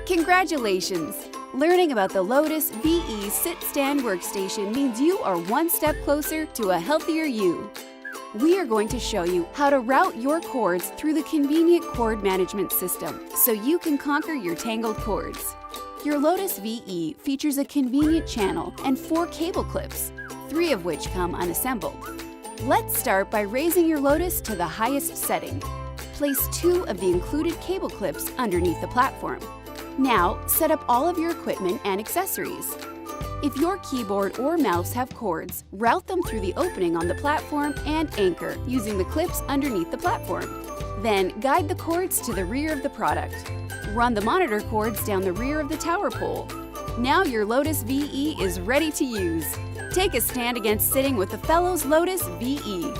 Congratulations! Learning about the Lotus VE Sit-Stand Workstation means you are one step closer to a healthier you. We are going to show you how to route your cords through the convenient cord management system so you can conquer your tangled cords. Your Lotus VE features a convenient channel and 4 cable clips, 3 of which come unassembled. Let's start by raising your Lotus to the highest setting. Place 2 of the included cable clips underneath the platform. Now, set up all of your equipment and accessories. If your keyboard or mouse have cords, route them through the opening on the platform and anchor using the clips underneath the platform. Then, guide the cords to the rear of the product. Run the monitor cords down the rear of the tower pole. Now your Lotus VE is ready to use. Take a stand against sitting with the Fellows Lotus VE.